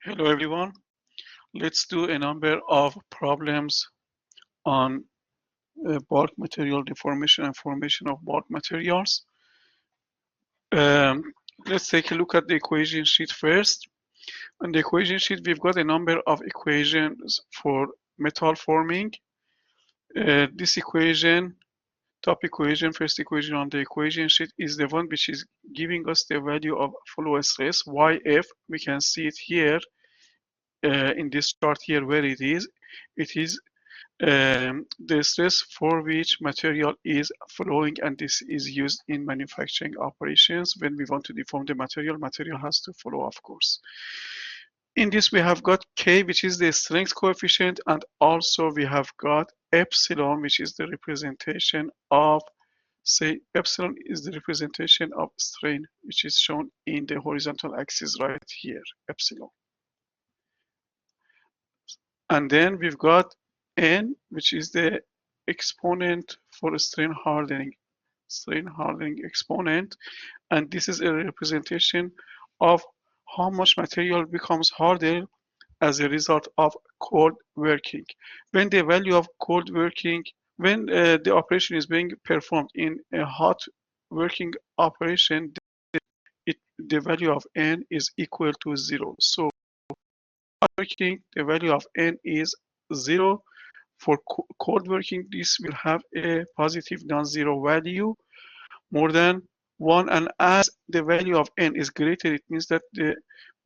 Hello everyone. Let's do a number of problems on bulk material deformation and formation of bulk materials. Um, let's take a look at the equation sheet first. On the equation sheet, we've got a number of equations for metal forming. This equation, top equation, first equation on the equation sheet is the one which is giving us the value of flow stress, YF. We can see it here in this chart here where it is. It is the stress for which material is flowing, and this is used in manufacturing operations. When we want to deform the material has to flow, of course. In this, we have got K, which is the strength coefficient, and also we have got epsilon, which is the representation of, say, epsilon is the representation of strain, which is shown in the horizontal axis right here, epsilon. And then we've got N, which is the exponent for strain hardening exponent. And this is a representation of how much material becomes harder as a result of cold working. When the value of cold working, when the operation is being performed in a hot working operation, the value of N is equal to 0. So working, the value of N is 0. For cold working, this will have a positive non-zero value more than 1. And as the value of N is greater, it means that the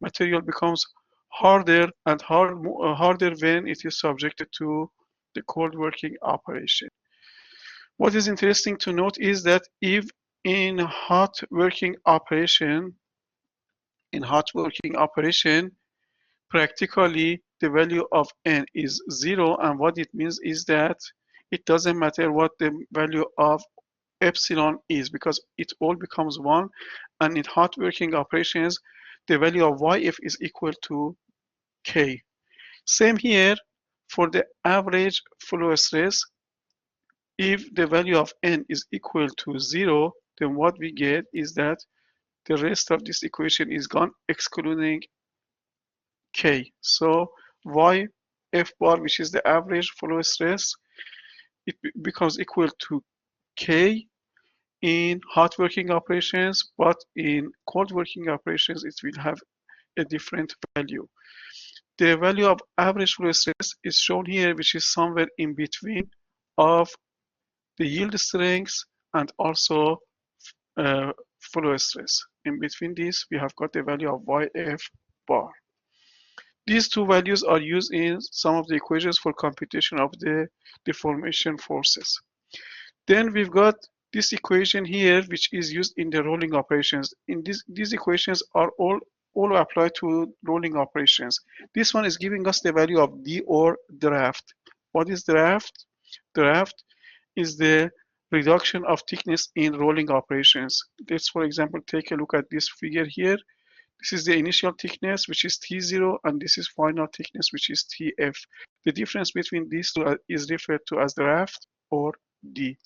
material becomes harder and harder when it is subjected to the cold working operation. What is interesting to note is that if in hot working operation, practically the value of N is 0, and what it means is that it doesn't matter what the value of epsilon is, because it all becomes 1, and in hot working operations the value of YF is equal to K. Same here for the average flow stress. If the value of N is equal to 0, then what we get is that the rest of this equation is gone, excluding K. So YF bar, which is the average flow stress, it becomes equal to K in hot working operations, but in cold working operations, it will have a different value. The value of average flow stress is shown here, which is somewhere in between of the yield strength and also flow stress. In between this, we have got the value of YF bar. These two values are used in some of the equations for computation of the deformation forces. Then we've got this equation here, which is used in the rolling operations. In these equations are all apply to rolling operations. This one is giving us the value of D, or draft. What is draft? Draft is the reduction of thickness in rolling operations. Let's, for example, take a look at this figure here. This is the initial thickness, which is T0, and this is final thickness, which is TF. The difference between these two is referred to as draft or D.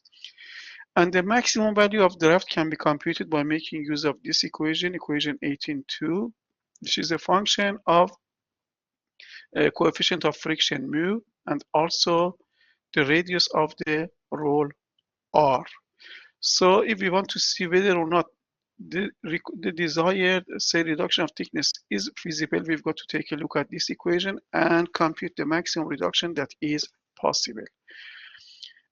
And the maximum value of draft can be computed by making use of this equation, equation 18.2, which is a function of a coefficient of friction mu, and also the radius of the roll R. So if we want to see whether or not the desired, say, reduction of thickness is feasible, we've got to take a look at this equation and compute the maximum reduction that is possible.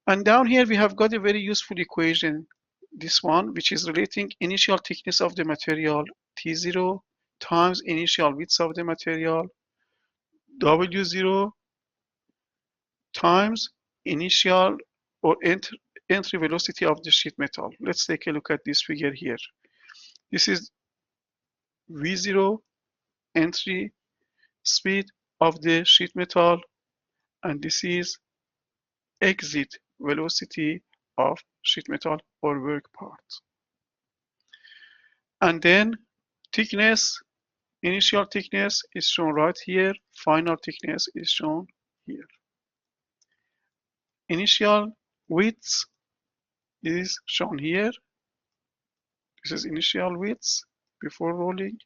And down here we have got a very useful equation, this one, which is relating initial thickness of the material T0 times initial width of the material W0 times initial or entry velocity of the sheet metal. Let's take a look at this figure here. This is V0, entry speed of the sheet metal, and this is exit velocity of sheet metal or work part. And then thickness, initial thickness is shown right here, final thickness is shown here. Initial width is shown here. This is initial width before rolling,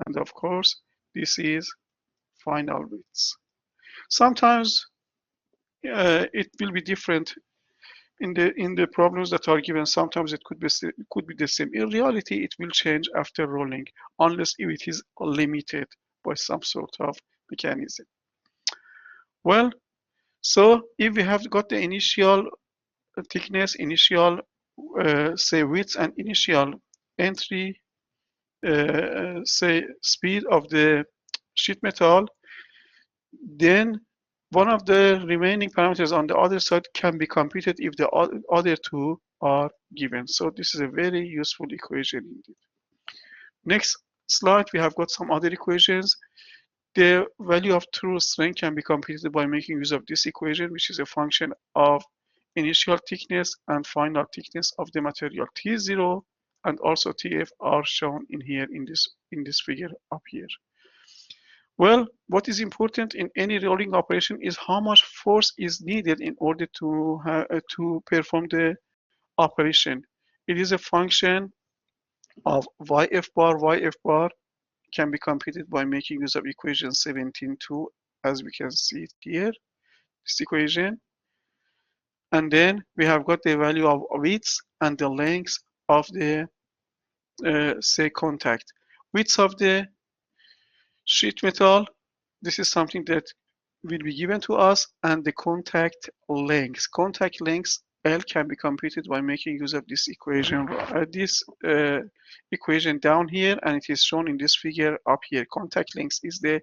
and of course This is final width. Sometimes it will be different in the problems that are given. Sometimes it could be the same. In reality, it will change after rolling, unless if it is limited by some sort of mechanism. Well, so if we have got the initial thickness, initial say width, and initial entry say speed of the sheet metal, then one of the remaining parameters on the other side can be computed if the other two are given. So this is a very useful equation indeed. Next slide, we have got some other equations. The value of true strength can be computed by making use of this equation, which is a function of initial thickness and final thickness of the material. T0 and also Tf are shown in here in this figure up here. Well, what is important in any rolling operation is how much force is needed in order to perform the operation. It is a function of Yf bar. Yf bar can be computed by making use of equation 17.2, as we can see it here, this equation. And then we have got the value of width and the length of the say contact. Width of the sheet metal, this is something that will be given to us, and the contact length. Contact length L can be computed by making use of this equation, equation down here, and it is shown in this figure up here. Contact length is the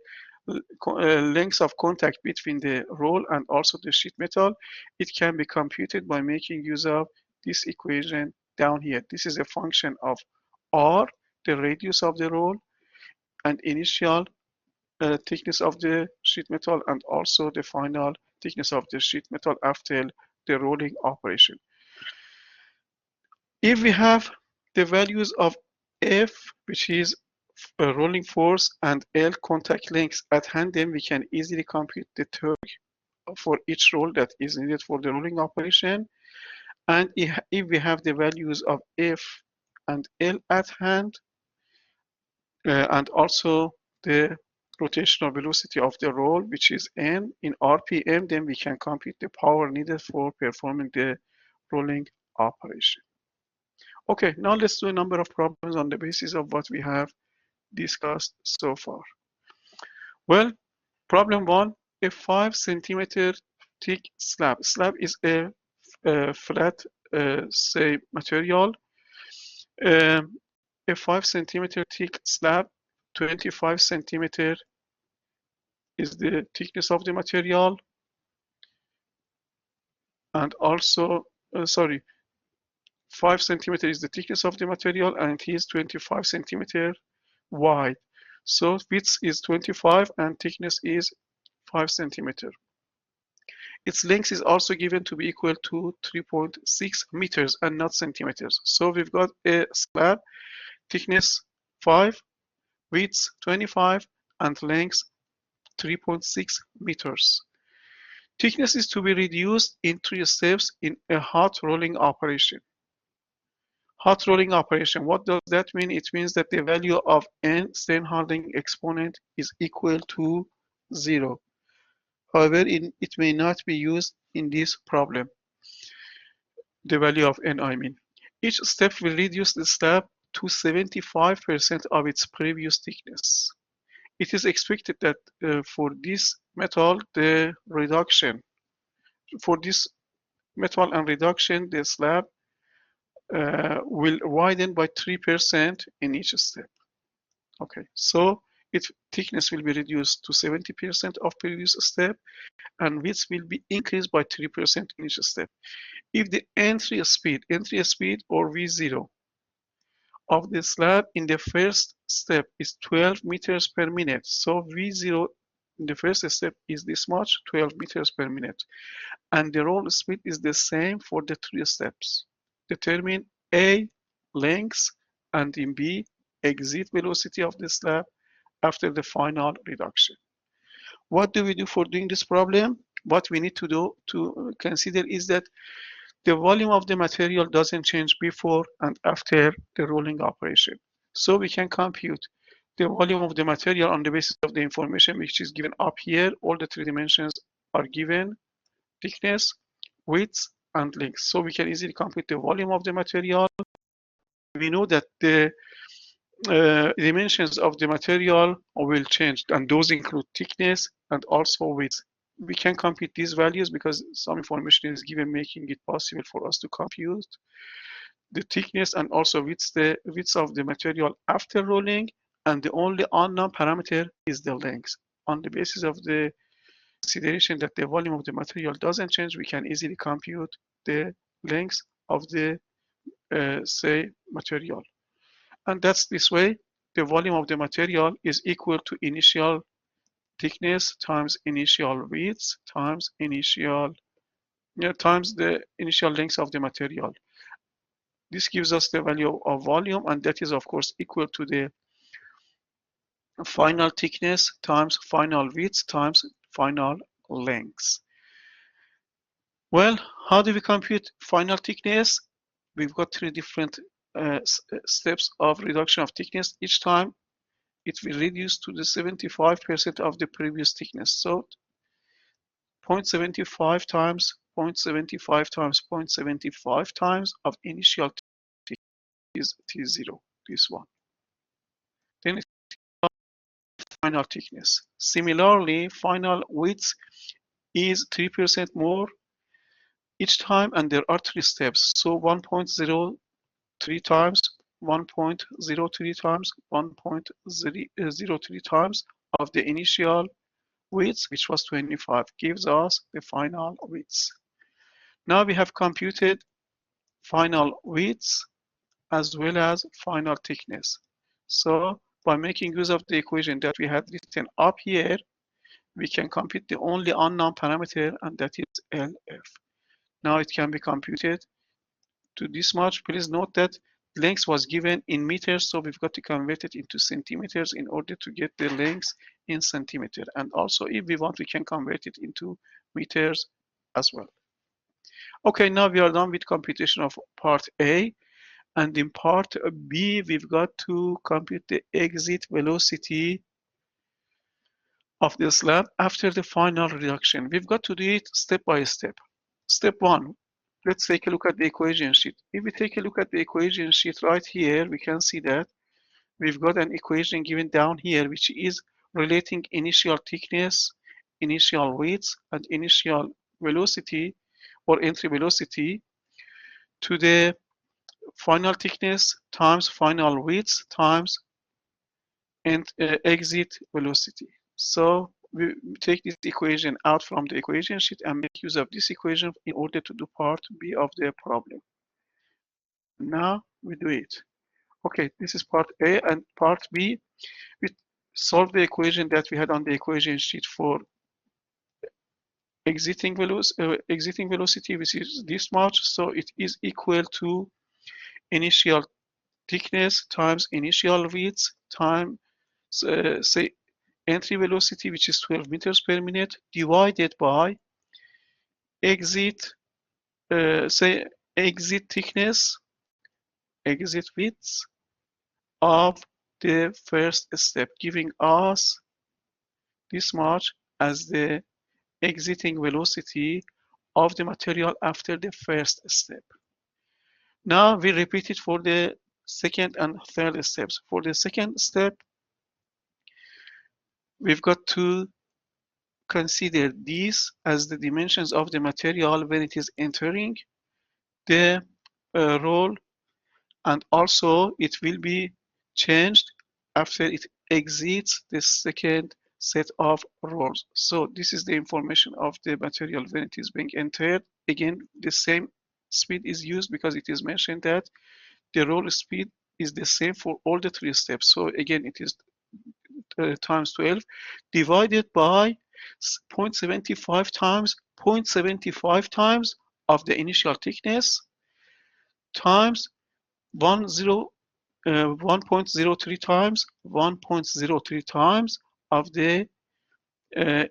length of contact between the roll and also the sheet metal. It can be computed by making use of this equation down here. This is a function of R, the radius of the roll, and initial thickness of the sheet metal, and also the final thickness of the sheet metal after the rolling operation. If we have the values of F, which is rolling force, and L, contact length, at hand, then we can easily compute the torque for each roll that is needed for the rolling operation. And if we have the values of F and L at hand, and also the rotational velocity of the roll, which is n in RPM, then we can compute the power needed for performing the rolling operation. Okay, now let's do a number of problems on the basis of what we have discussed so far. Well, problem 1, a 5 centimeter thick slab. Slab is a flat, say, material. A 5 centimeter thick slab, 25 centimeter is the thickness of the material, and also, 5 centimeter is the thickness of the material, and it is 25 centimeter wide. So width is 25 and thickness is 5 centimeter. Its length is also given to be equal to 3.6 meters and not centimeters. So we've got a slab, thickness 5, width 25, and length 3.6 meters. Thickness is to be reduced in 3 steps in a hot rolling operation. Hot rolling operation, what does that mean? It means that the value of N strain hardening exponent is equal to 0. However, it may not be used in this problem. The value of N, I mean. Each step will reduce the slab to 75% of its previous thickness. It is expected that for this metal, the reduction, for this metal and reduction, the slab will widen by 3% in each step. Okay, so its thickness will be reduced to 70% of previous step, and width will be increased by 3% in each step. If the entry speed or V0 of the slab in the first step is 12 meters per minute, so V0 in the first step is this much, 12 meters per minute, and the roll speed is the same for the 3 steps. Determine A, length, and in B, exit velocity of the slab after the final reduction. What do we do for doing this problem? What we need to do to consider is that the volume of the material doesn't change before and after the rolling operation. So we can compute the volume of the material on the basis of the information which is given up here. All the three dimensions are given: thickness, width, and length. So we can easily compute the volume of the material. We know that the dimensions of the material will change, and those include thickness and also width. We can compute these values because some information is given, making it possible for us to compute the thickness and also the width of the material after rolling, and the only unknown parameter is the length. On the basis of the consideration that the volume of the material doesn't change, we can easily compute the length of the say material. And that's this way: the volume of the material is equal to initial thickness times initial width times times the initial length of the material. This gives us the value of volume, and that is of course equal to the final thickness times final width times final length. Well, how do we compute final thickness? We've got three different steps of reduction of thickness. Each time it will reduce to the 75% of the previous thickness. So 0.75 times 0.75 times 0.75 times of initial thickness is T0, this one. Then it's final thickness. Similarly, final width is 3% more each time, and there are three steps. So 1.03 times, 1.03 times, 1.03 times of the initial width, which was 25, gives us the final width. Now we have computed final width as well as final thickness. So by making use of the equation that we had written up here, we can compute the only unknown parameter, and that is LF. Now it can be computed to this much. Please note that length was given in meters, so we've got to convert it into centimeters in order to get the length in centimeter. And also, if we want, we can convert it into meters as well. Okay, now we are done with computation of part A. And in part B, we've got to compute the exit velocity of the slab after the final reduction. We've got to do it step by step. Step one, let's take a look at the equation sheet. If we take a look at the equation sheet right here, we can see that we've got an equation given down here, which is relating initial thickness, initial width, and initial velocity or entry velocity to the final thickness times final width times and exit velocity. So we take this equation out from the equation sheet and make use of this equation in order to do part B of the problem. Now we do it. Okay, this is part A, and part B, we solve the equation that we had on the equation sheet for exiting velocity, which is this much. So it is equal to initial thickness times initial width times say entry velocity, which is 12 meters per minute, divided by exit say exit thickness, exit width of the first step, giving us this much as the exiting velocity of the material after the first step. Now we repeat it for the second and third steps. For the second step, we've got to consider these as the dimensions of the material when it is entering the roll, and also it will be changed after it exits the second set of rolls. So this is the information of the material when it is being entered. Again, the same speed is used because it is mentioned that the roll speed is the same for all the three steps. So again, it is times 12 divided by 0.75 times 0.75 times of the initial thickness times 1.03 times 1.03 times of the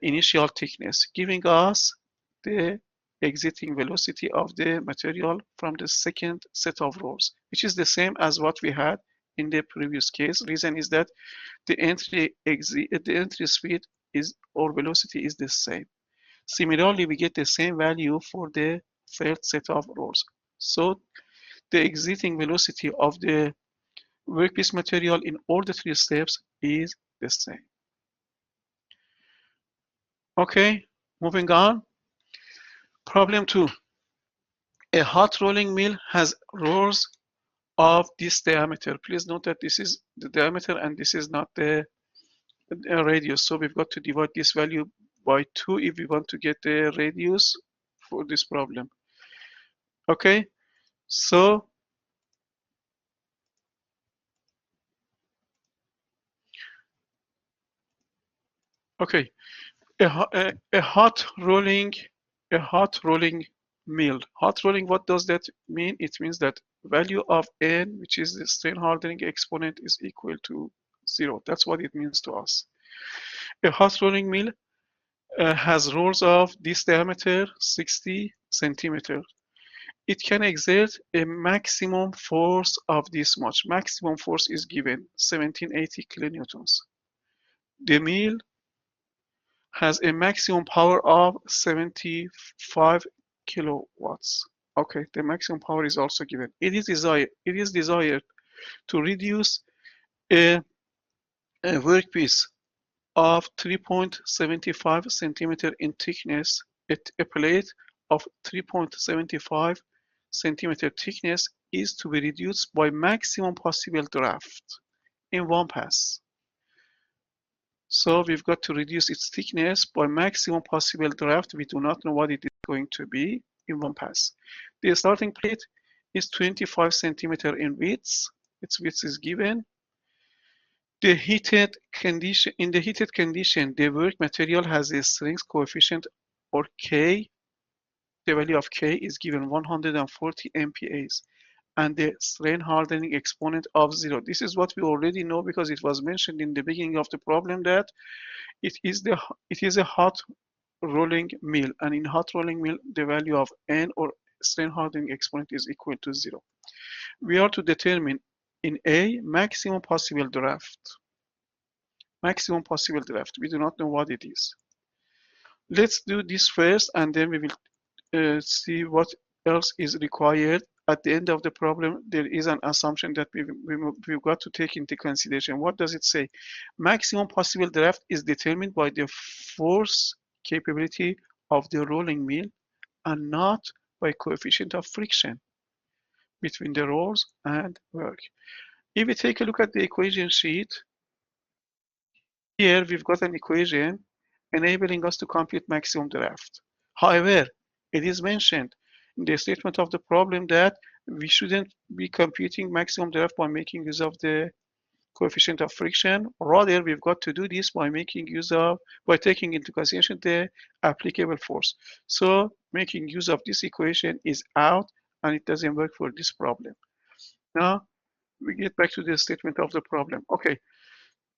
initial thickness, giving us the exiting velocity of the material from the second set of rolls, which is the same as what we had in the previous case. Reason is that the entry speed is or velocity is the same. Similarly, we get the same value for the third set of rows. So the exiting velocity of the workpiece material in all the three steps is the same. Okay, moving on. Problem 2. A hot rolling mill has rows of this diameter. Please note that this is the diameter and this is not the radius. So we've got to divide this value by 2 if we want to get the radius for this problem. Okay, so okay, a hot rolling mill. Hot rolling, what does that mean? It means that value of n, which is the strain hardening exponent, is equal to 0. That's what it means to us. A hot rolling mill has rolls of this diameter 60 centimeters. It can exert a maximum force of this much. Maximum force is given 1780 kilonewtons. The mill has a maximum power of 75 kilowatts. Okay, the maximum power is also given. It is desired to reduce a workpiece of 3.75 centimeter in thickness, a plate of 3.75 centimeter thickness is to be reduced by maximum possible draft in one pass. So we've got to reduce its thickness by maximum possible draft. We do not know what it is going to be in one pass. The starting plate is 25 centimeter in width. Its width is given. In the heated condition, the work material has a strength coefficient or K. The value of K is given 140 MPAs and the strain hardening exponent of 0. This is what we already know because it was mentioned in the beginning of the problem that it is a hot rolling mill, and in hot rolling mill the value of N or strain hardening exponent is equal to 0. We are to determine in A maximum possible draft. Maximum possible draft. We do not know what it is. Let's do this first and then we will see what else is required. At the end of the problem, there is an assumption that we've got to take into consideration. What does it say? Maximum possible draft is determined by the force capability of the rolling mill and not by coefficient of friction between the rolls and work. If we take a look at the equation sheet, here we've got an equation enabling us to compute maximum draft. However, it is mentioned in the statement of the problem that we shouldn't be computing maximum draft by making use of the coefficient of friction. Rather, we've got to do this by taking into consideration the applicable force. So making use of this equation is out and it doesn't work for this problem. Now we get back to the statement of the problem. Okay,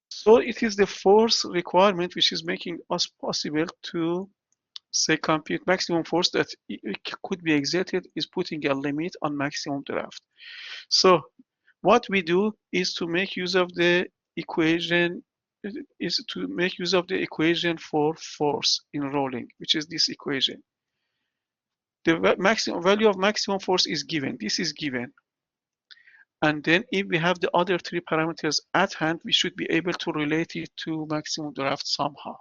so it is the force requirement which is making us possible to say compute maximum force that could be exerted is putting a limit on maximum draft. So what we do is to make use of the equation for force in rolling, which is this equation. The maximum value of maximum force is given. This is given. And then if we have the other three parameters at hand, we should be able to relate it to maximum draft somehow.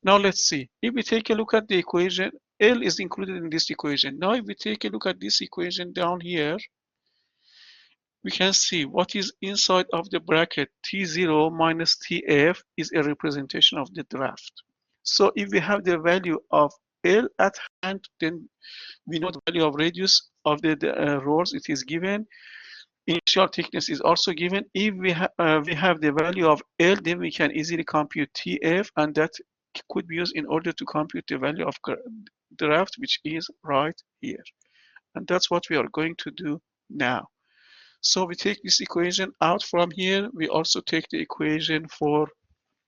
Now let's see. If we take a look at the equation, L is included in this equation. Now if we take a look at this equation down here, we can see what is inside of the bracket. T0 minus Tf is a representation of the draft. So if we have the value of L at hand, then we know the value of radius of the rolls. It is given. Initial thickness is also given. If we have the value of L, then we can easily compute Tf, and that could be used in order to compute the value of draft, which is right here. And that's what we are going to do now. So we take this equation out from here. We also take the equation for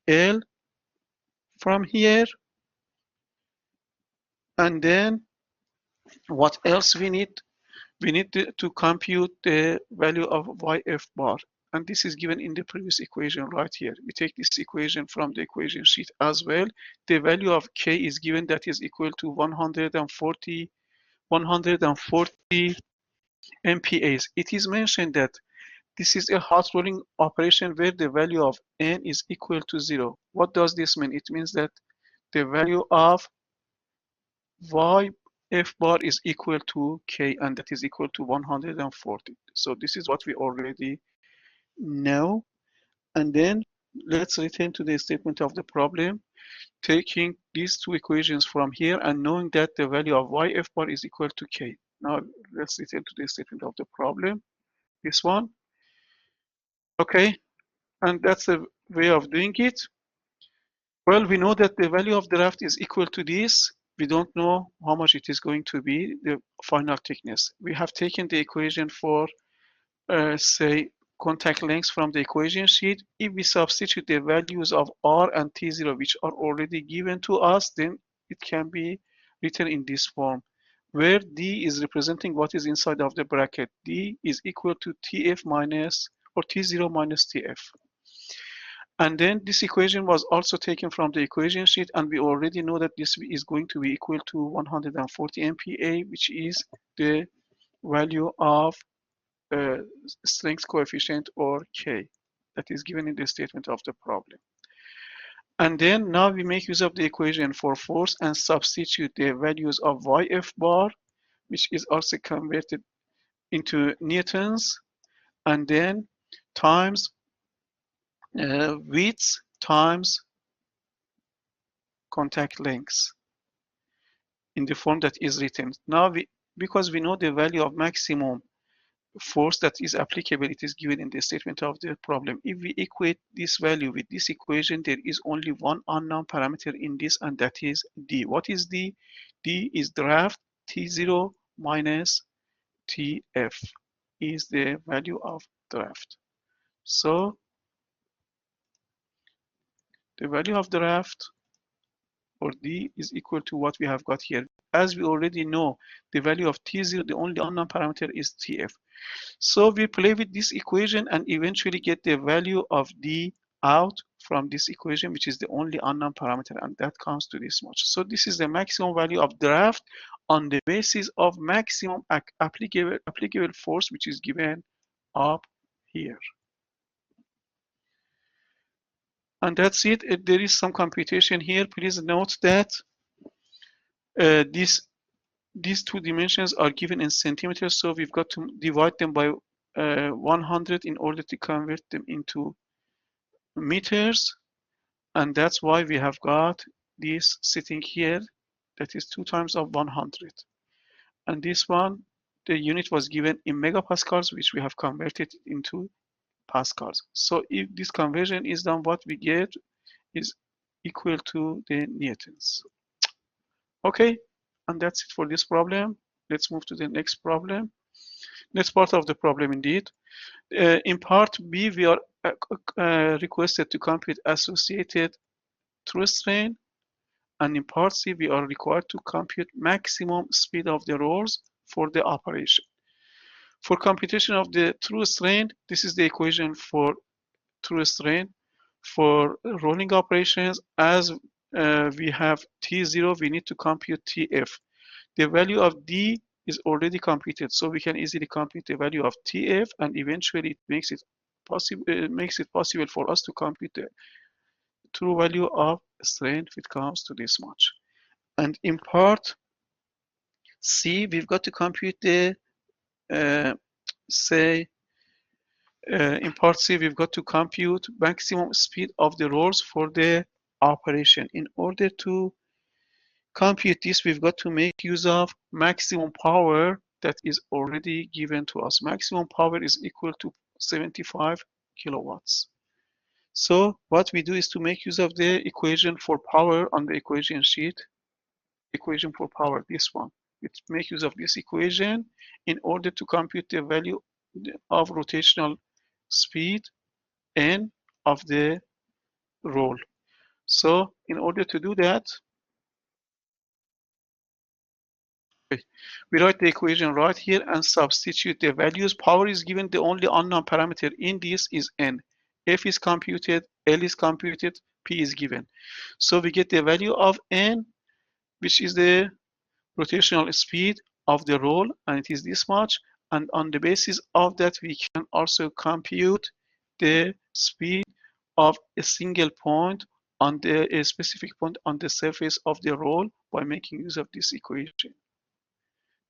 L from here. And then what else we need? We need to compute the value of YF bar. and this is given in the previous equation right here. We take this equation from the equation sheet as well. The value of K is given, that is equal to 140 MPAs. It is mentioned that this is a hot rolling operation where the value of N is equal to 0. What does this mean? It means that the value of Y F bar is equal to K, and that is equal to 140. So this is what we already know. And then let's return to the statement of the problem, taking these two equations from here and knowing that the value of Y F bar is equal to K. Now let's return to the statement of the problem, this one. Okay, and that's a way of doing it. Well, we know that the value of the raft is equal to this. We don't know how much it is going to be, the final thickness. We have taken the equation for, say, contact lengths from the equation sheet. If we substitute the values of R and T0, which are already given to us, then it can be written in this form, where D is representing what is inside of the bracket. D is equal to TF minus, or T0 minus TF. And then this equation was also taken from the equation sheet, and we already know that this is going to be equal to 140 MPa, which is the value of strength coefficient, or K, that is given in the statement of the problem. And then now we make use of the equation for force and substitute the values of YF bar, which is also converted into newtons, and then times width times contact lengths in the form that is written. Now, because we know the value of maximum force that is applicable, it is given in the statement of the problem. If we equate this value with this equation, there is only one unknown parameter in this, and that is D. What is D? D is draft. T0 minus TF is the value of draft. So the value of draft, or D, is equal to what we have got here. As we already know, the value of T0, the only unknown parameter, is TF. So we play with this equation and eventually get the value of D out from this equation, which is the only unknown parameter, and that comes to this much. So this is the maximum value of draft on the basis of maximum applicable force, which is given up here. And that's it. There is some computation here. Please note that these two dimensions are given in centimeters, so we've got to divide them by 100 in order to convert them into meters, and that's why we have got this sitting here, that is 2 times of 100. And this one, the unit was given in megapascals, which we have converted into pascals. So if this conversion is done, what we get is equal to the newtons. Okay, and that's it for this problem. Let's move to the next problem. Next part of the problem indeed. In part B, we are requested to compute associated through strain, and in part C, we are required to compute maximum speed of the rolls for the operation. For computation of the through strain, this is the equation for through strain. For rolling operations, as we have T0, we need to compute TF. The value of D is already computed, so we can easily compute the value of TF, and eventually it makes it possible for us to compute the true value of strain if it comes to this much. And in part C, we've got to compute the in part C, we've got to compute maximum speed of the rolls for the operation. In order to compute this, we've got to make use of maximum power that is already given to us. Maximum power is equal to 75 kilowatts. So what we do is to make use of the equation for power on the equation sheet. Equation for power, this one. We make use of this equation in order to compute the value of rotational speed N of the roll. So in order to do that, We write the equation right here and substitute the values. Power is given. The only unknown parameter in this is n. F is computed, L is computed, P is given. So we get the value of n, which is the rotational speed of the roll, and it is this much. And on the basis of that, we can also compute the speed of a single point on a specific point on the surface of the roll by making use of this equation,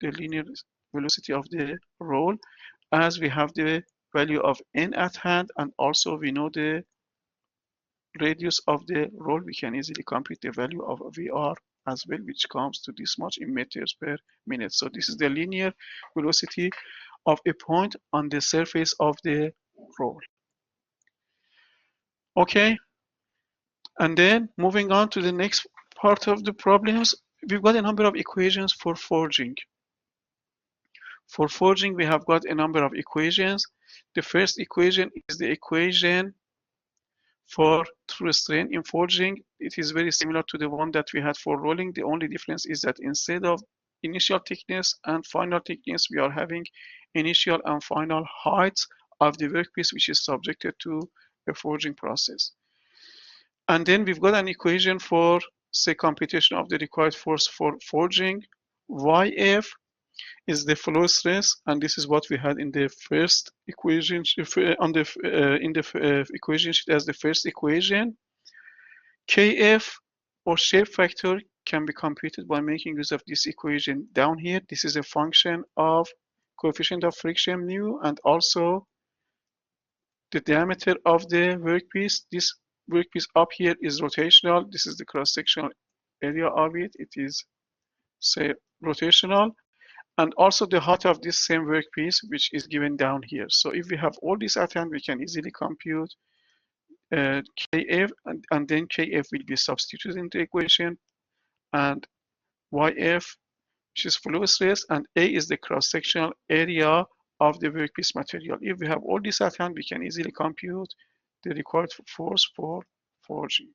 the linear velocity of the roll, as we have the value of n at hand, and also we know the radius of the roll. We can easily compute the value of VR as well, which comes to this much in meters per minute. So this is the linear velocity of a point on the surface of the roll. Okay, and then moving on to the next part of the problems, we've got a number of equations for forging. For forging, we have got a number of equations. The first equation is the equation for true strain in forging. It is very similar to the one that we had for rolling. The only difference is that instead of initial thickness and final thickness, we are having initial and final heights of the workpiece, which is subjected to a forging process. And then we've got an equation for, say, computation of the required force for forging. YF is the flow stress, and this is what we had in the first equation in the equation sheet as the first equation. Kf, or shape factor, can be computed by making use of this equation down here. This is a function of coefficient of friction mu and also the diameter of the workpiece. This workpiece up here is rotational. This is the cross-sectional area of it. It is, say, rotational. And also the height of this same workpiece, which is given down here. So if we have all this at hand, we can easily compute Kf, and then Kf will be substituted in the equation, and Yf, which is flow stress, and A is the cross-sectional area of the workpiece material. If we have all this at hand, we can easily compute the required force for forging.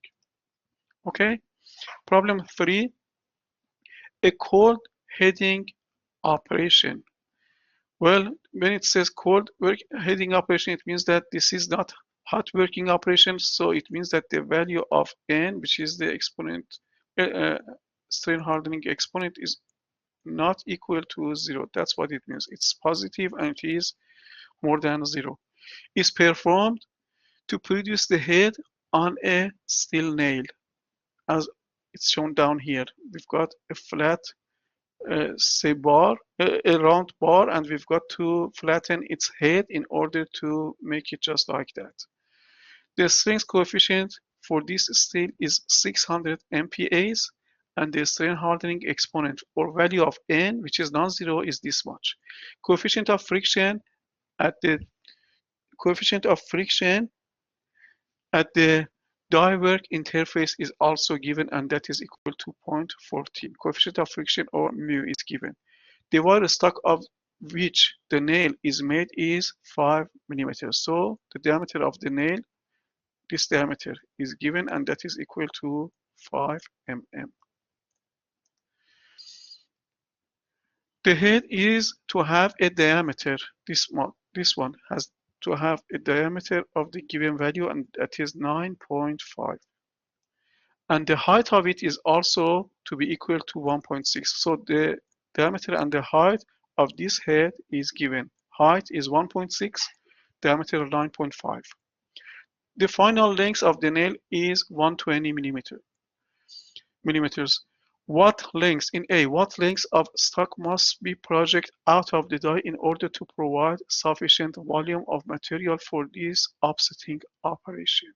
Okay, problem 3, a cold heading operation. Well, when it says cold heading operation, it means that this is not hot working operation. So it means that the value of n, which is the exponent, strain hardening exponent, is not equal to 0. That's what it means. It's positive and it is more than 0. Is performed to produce the head on a steel nail, as it's shown down here. We've got a flat, say, bar, a round bar, and we've got to flatten its head in order to make it just like that. The strength coefficient for this steel is 600 MPas, and the strain hardening exponent, or value of n, which is non-zero, is this much. Coefficient of friction at the die work interface is also given, and that is equal to 0.14. Coefficient of friction, or mu, is given. The wire stock of which the nail is made is 5 millimeters. So the diameter of the nail, this diameter, is given, and that is equal to 5 mm. The head is to have a diameter. This one has to have a diameter of the given value, and that is 9.5. And the height of it is also to be equal to 1.6. So the diameter and the height of this head is given. Height is 1.6, diameter 9.5. The final length of the nail is 120 millimeters. What length of stock must be projected out of the die in order to provide sufficient volume of material for this offsetting operation?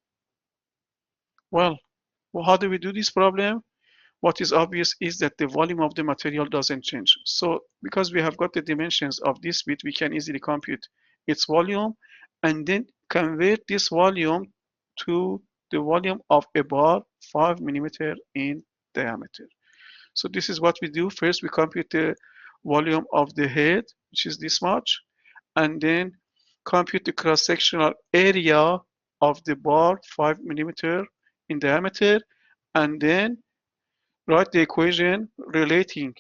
Well, how do we do this problem? What is obvious is that the volume of the material doesn't change. So because we have got the dimensions of this bit, we can easily compute its volume and then convert this volume to the volume of a bar 5 millimeter in diameter. So this is what we do. First, we compute the volume of the head, which is this much, and then compute the cross-sectional area of the bar, 5 millimeter in diameter, and then write the equation relating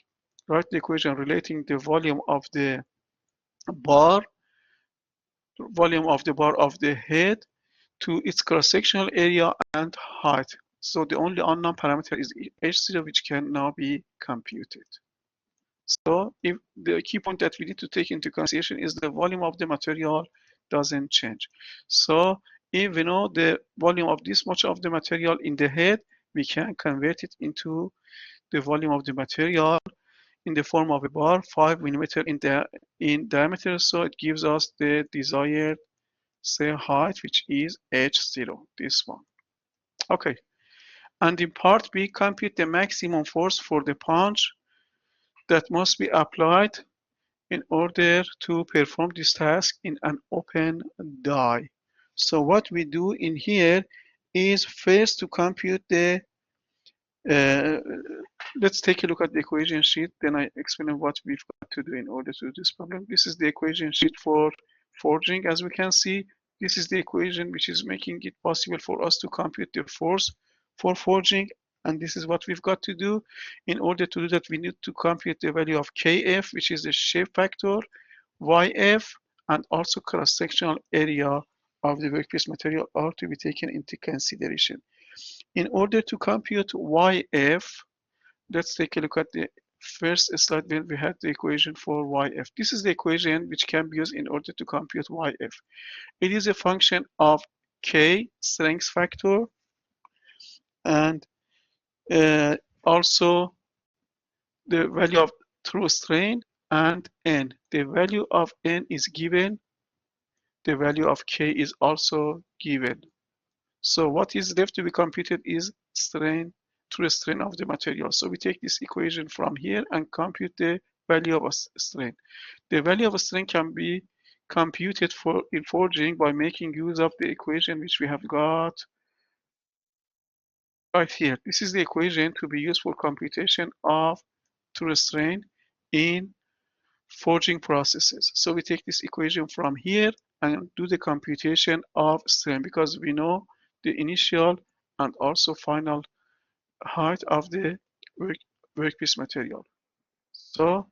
write the equation relating the bar, volume of the bar of the head to its cross-sectional area and height. So the only unknown parameter is H0, which can now be computed. So if the key point that we need to take into consideration is the volume of the material doesn't change. So if we know the volume of this much of the material in the head, we can convert it into the volume of the material in the form of a bar 5 millimeter in diameter. So it gives us the desired cell height, which is H0, this one. Okay. And in part B, compute the maximum force for the punch that must be applied in order to perform this task in an open die. So what we do in here is first to compute the uh, let's take a look at the equation sheet, then I explain what we've got to do in order to do this problem. This is the equation sheet for forging. As we can see, this is the equation which is making it possible for us to compute the force for forging, and this is what we've got to do. In order to do that, we need to compute the value of Kf, which is the shape factor, Yf, and also cross-sectional area of the workpiece material are to be taken into consideration. In order to compute Yf, let's take a look at the first slide when we had the equation for Yf. This is the equation which can be used in order to compute Yf. It is a function of K, strength factor, and also the value of through strain, and N. The value of N is given. The value of K is also given. So what is left to be computed is strain, through strain of the material. So we take this equation from here and compute the value of a strain. The value of a strain can be computed in forging by making use of the equation which we have got right here. This is the equation to be used for computation of through strain in forging processes. So we take this equation from here and do the computation of strain, because we know the initial and also final height of the workpiece material. So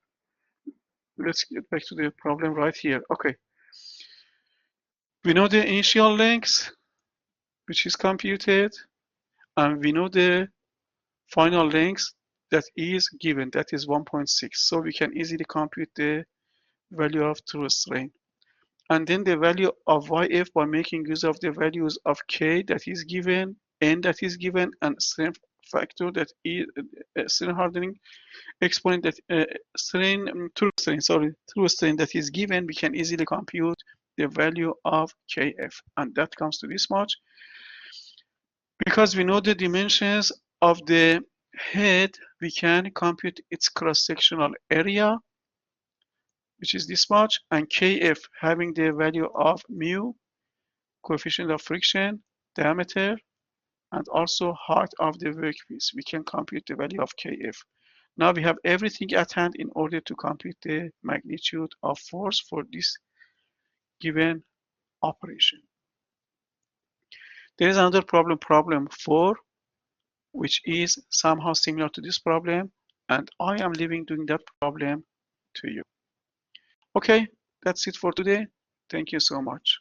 let's get back to the problem right here. Okay, we know the initial length, which is computed, and we know the final length that is given, that is 1.6. So we can easily compute the value of through strain. And then the value of Yf by making use of the values of K that is given, N that is given, and strain factor that is strain hardening exponent that through strain that is given. We can easily compute the value of Kf, and that comes to this much. Because we know the dimensions of the head, we can compute its cross-sectional area, which is this much, and Kf having the value of mu, coefficient of friction, diameter, and also height of the workpiece. We can compute the value of Kf. Now we have everything at hand in order to compute the magnitude of force for this given operation. There is another problem, problem 4, which is somehow similar to this problem, and I am leaving doing that problem to you. Okay, that's it for today. Thank you so much.